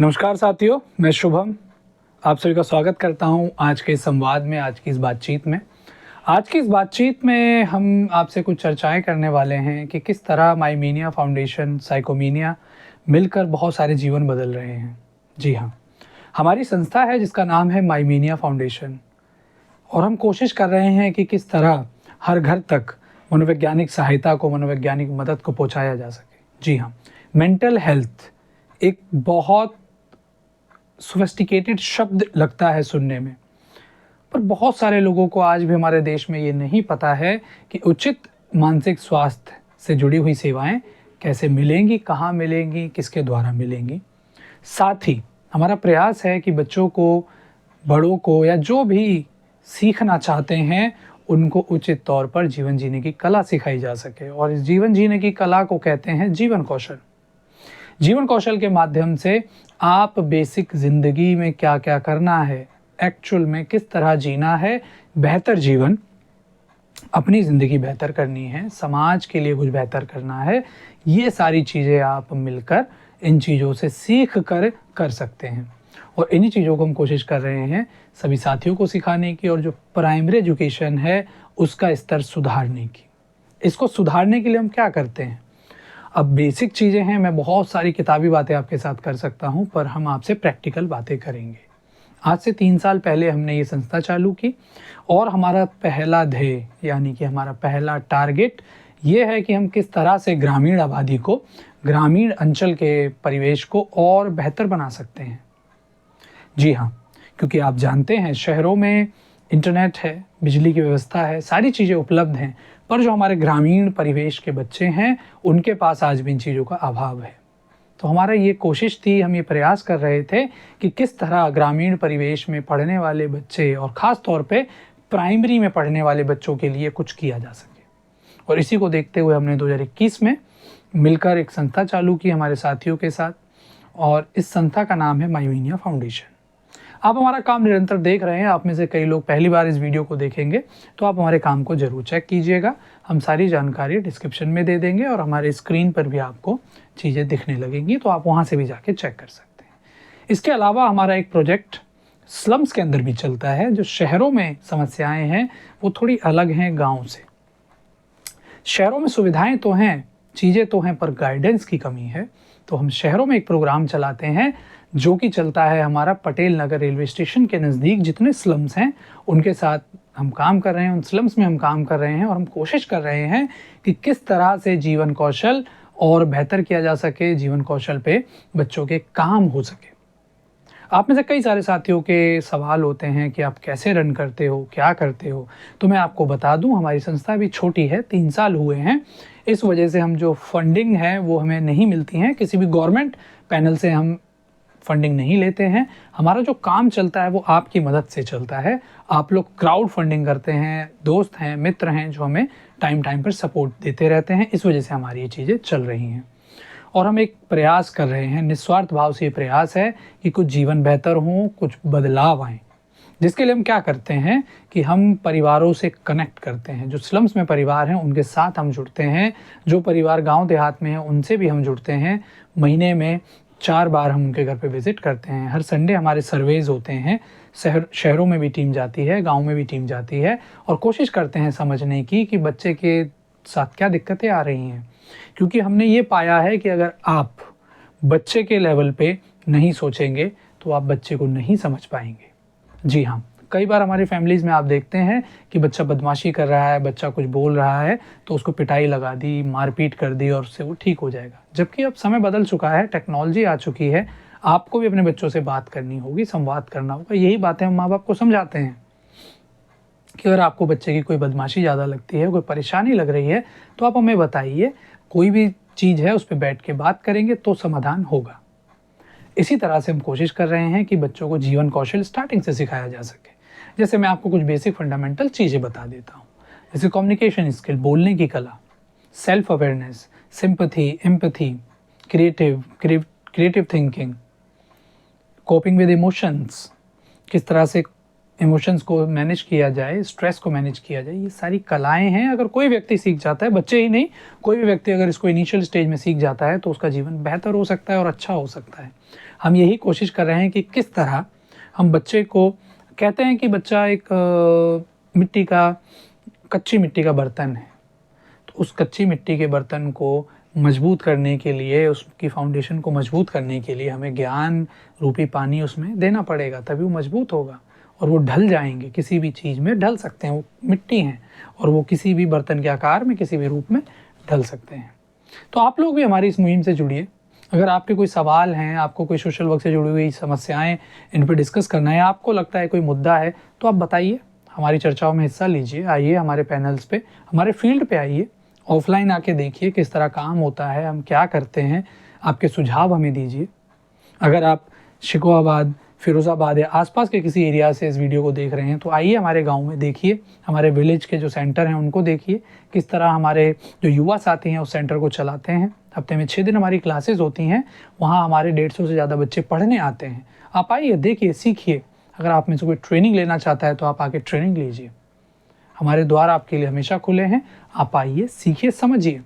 नमस्कार साथियों, मैं शुभम आप सभी का स्वागत करता हूं आज के इस संवाद में, आज की इस बातचीत में। आज की इस बातचीत में हम आपसे कुछ चर्चाएं करने वाले हैं कि किस तरह माईमीनिया फाउंडेशन, साइकोमीनिया मिलकर बहुत सारे जीवन बदल रहे हैं। जी हाँ, हमारी संस्था है जिसका नाम है माईमीनिया फाउंडेशन और हम कोशिश कर रहे हैं कि किस तरह हर घर तक मनोवैज्ञानिक सहायता को, मनोवैज्ञानिक मदद को पहुँचाया जा सके। जी हाँ, मेंटल हेल्थ एक बहुत सोफिस्टिकेटेड शब्द लगता है सुनने में, पर बहुत सारे लोगों को आज भी हमारे देश में ये नहीं पता है कि उचित मानसिक स्वास्थ्य से जुड़ी हुई सेवाएं कैसे मिलेंगी, कहाँ मिलेंगी, किसके द्वारा मिलेंगी। साथ ही हमारा प्रयास है कि बच्चों को, बड़ों को या जो भी सीखना चाहते हैं उनको उचित तौर पर जीवन जीने की कला सिखाई जा सके। और इस जीवन जीने की कला को कहते हैं जीवन कौशल। जीवन कौशल के माध्यम से आप बेसिक ज़िंदगी में क्या क्या करना है, एक्चुअल में किस तरह जीना है, बेहतर जीवन, अपनी ज़िंदगी बेहतर करनी है, समाज के लिए कुछ बेहतर करना है, ये सारी चीज़ें आप मिलकर इन चीज़ों से सीख कर सकते हैं। और इन्हीं चीज़ों को हम कोशिश कर रहे हैं सभी साथियों को सिखाने की, और जो प्राइमरी एजुकेशन है उसका स्तर सुधारने की। इसको सुधारने के लिए हम क्या करते हैं? अब बेसिक चीज़ें हैं, मैं बहुत सारी किताबी बातें आपके साथ कर सकता हूं, पर हम आपसे प्रैक्टिकल बातें करेंगे। आज से 3 साल पहले हमने ये संस्था चालू की और हमारा पहला ध्येय, यानी कि हमारा पहला टारगेट ये है कि हम किस तरह से ग्रामीण आबादी को, ग्रामीण अंचल के परिवेश को और बेहतर बना सकते हैं। जी हाँ, क्योंकि आप जानते हैं शहरों में इंटरनेट है, बिजली की व्यवस्था है, सारी चीज़ें उपलब्ध हैं, पर जो हमारे ग्रामीण परिवेश के बच्चे हैं उनके पास आज भी इन चीज़ों का अभाव है। तो हमारा ये कोशिश थी, हम ये प्रयास कर रहे थे कि किस तरह ग्रामीण परिवेश में पढ़ने वाले बच्चे और ख़ास तौर पे प्राइमरी में पढ़ने वाले बच्चों के लिए कुछ किया जा सके। और इसी को देखते हुए हमने 2021 में मिलकर एक संस्था चालू की हमारे साथियों के साथ, और इस संस्था का नाम है माईमीनिया फाउंडेशन। आप हमारा काम निरंतर देख रहे हैं, आप में से कई लोग पहली बार इस वीडियो को देखेंगे, तो आप हमारे काम को ज़रूर चेक कीजिएगा। हम सारी जानकारी डिस्क्रिप्शन में दे देंगे और हमारे स्क्रीन पर भी आपको चीज़ें दिखने लगेंगी, तो आप वहाँ से भी जाके चेक कर सकते हैं। इसके अलावा हमारा एक प्रोजेक्ट स्लम्स के अंदर भी चलता है। जो शहरों में समस्याएँ हैं वो थोड़ी अलग हैं गाँव से। शहरों में सुविधाएँ तो हैं, चीज़ें तो हैं, पर गाइडेंस की कमी है। तो हम शहरों में एक प्रोग्राम चलाते हैं जो कि चलता है हमारा पटेल नगर रेलवे स्टेशन के नज़दीक जितने स्लम्स हैं उनके साथ हम काम कर रहे हैं, उन स्लम्स में हम काम कर रहे हैं और हम कोशिश कर रहे हैं कि किस तरह से जीवन कौशल और बेहतर किया जा सके, जीवन कौशल पे बच्चों के काम हो सके। आप में से कई सारे साथियों के सवाल होते हैं कि आप कैसे रन करते हो, क्या करते हो? तो मैं आपको बता दूं, हमारी संस्था भी छोटी है, 3 साल हुए हैं। इस वजह से हम जो फंडिंग है वो हमें नहीं मिलती हैं, किसी भी गवर्नमेंट पैनल से हम फंडिंग नहीं लेते हैं। हमारा जो काम चलता है वो आपकी मदद से चलता है। आप लोग क्राउड फंडिंग करते हैं, दोस्त हैं, मित्र हैं जो हमें टाइम टाइम पर सपोर्ट देते रहते हैं। इस वजह से हमारी ये चीज़ें चल रही हैं और हम एक प्रयास कर रहे हैं, निस्वार्थ भाव से ये प्रयास है कि कुछ जीवन बेहतर हों, कुछ बदलाव आएँ। जिसके लिए हम क्या करते हैं कि हम परिवारों से कनेक्ट करते हैं। जो स्लम्स में परिवार हैं उनके साथ हम जुड़ते हैं, जो परिवार गाँव देहात में हैं उनसे भी हम जुड़ते हैं। महीने में 4 बार हम उनके घर पे विज़िट करते हैं। हर संडे हमारे सर्वेज़ होते हैं। शहरों में भी टीम जाती है, गाँव में भी टीम जाती है और कोशिश करते हैं समझने की कि बच्चे के साथ क्या दिक्कतें आ रही हैं। क्योंकि हमने ये पाया है कि अगर आप बच्चे के लेवल पे नहीं सोचेंगे तो आप बच्चे को नहीं समझ पाएंगे। जी हाँ, कई बार हमारी फैमिलीज़ में आप देखते हैं कि बच्चा बदमाशी कर रहा है, बच्चा कुछ बोल रहा है तो उसको पिटाई लगा दी, मारपीट कर दी और उससे वो ठीक हो जाएगा। जबकि अब समय बदल चुका है, टेक्नोलॉजी आ चुकी है, आपको भी अपने बच्चों से बात करनी होगी, संवाद करना होगा। यही बातें हम माँ बाप को समझाते हैं कि अगर आपको बच्चे की कोई बदमाशी ज़्यादा लगती है, कोई परेशानी लग रही है तो आप हमें बताइए, कोई भी चीज़ है उस पर बैठ के बात करेंगे तो समाधान होगा। इसी तरह से हम कोशिश कर रहे हैं कि बच्चों को जीवन कौशल स्टार्टिंग से सिखाया जा सके। जैसे मैं आपको कुछ बेसिक फंडामेंटल चीज़ें बता देता हूँ, जैसे कम्युनिकेशन स्किल, बोलने की कला, self awareness, sympathy, empathy, creative thinking, coping with emotions, किस तरह से इमोशंस को मैनेज किया जाए, स्ट्रेस को मैनेज किया जाए, ये सारी कलाएं हैं। अगर कोई व्यक्ति सीख जाता है, बच्चे ही नहीं, कोई भी व्यक्ति अगर इसको इनिशियल स्टेज में सीख जाता है तो उसका जीवन बेहतर हो सकता है और अच्छा हो सकता है। हम यही कोशिश कर रहे हैं कि किस तरह हम बच्चे को, कहते हैं कि बच्चा एक कच्ची मिट्टी का बर्तन है, तो उस कच्ची मिट्टी के बर्तन को मजबूत करने के लिए, उसकी फाउंडेशन को मजबूत करने के लिए हमें ज्ञान रूपी पानी उसमें देना पड़ेगा, तभी वो मजबूत होगा और वो ढल जाएंगे। किसी भी चीज़ में ढल सकते हैं, वो मिट्टी हैं और वो किसी भी बर्तन के आकार में, किसी भी रूप में ढल सकते हैं। तो आप लोग भी हमारी इस मुहिम से जुड़िए। अगर आपके कोई सवाल हैं, आपको कोई सोशल वर्क से जुड़ी हुई समस्याएं इन पर डिस्कस करना है, आपको लगता है कोई मुद्दा है, तो आप बताइए, हमारी चर्चाओं में हिस्सा लीजिए। आइए हमारे पैनल्स पे, हमारे फील्ड पे आइए, ऑफलाइन आके देखिए किस तरह काम होता है, हम क्या करते हैं, आपके सुझाव हमें दीजिए। अगर आप शिकोहाबाद, फिरोज़ाबाद या आसपास के किसी एरिया से इस वीडियो को देख रहे हैं तो आइए हमारे गांव में देखिए, हमारे विलेज के जो सेंटर हैं उनको देखिए, किस तरह हमारे जो युवा साथी हैं उस सेंटर को चलाते हैं। हफ्ते में 6 दिन हमारी क्लासेस होती हैं, वहाँ हमारे 150 से ज़्यादा बच्चे पढ़ने आते हैं। आप आइए, देखिए, सीखिए। अगर आप में से कोई ट्रेनिंग लेना चाहता है तो आप आके ट्रेनिंग लीजिए। हमारे द्वार आपके लिए हमेशा खुले हैं। आप आइए, सीखिए, समझिए।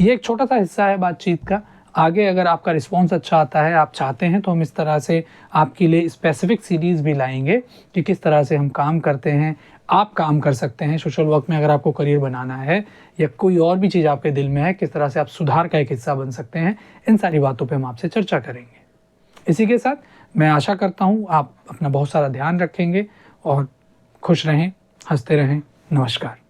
ये एक छोटा सा हिस्सा है बातचीत का। आगे अगर आपका रिस्पॉन्स अच्छा आता है, आप चाहते हैं, तो हम इस तरह से आपके लिए स्पेसिफिक सीरीज़ भी लाएंगे कि किस तरह से हम काम करते हैं। आप काम कर सकते हैं सोशल वर्क में, अगर आपको करियर बनाना है या कोई और भी चीज़ आपके दिल में है, किस तरह से आप सुधार का एक हिस्सा बन सकते हैं। इन सारी बातों पर हम आपसे चर्चा करेंगे। इसी के साथ मैं आशा करता हूँ आप अपना बहुत सारा ध्यान रखेंगे और खुश रहें, हंसते रहें। नमस्कार।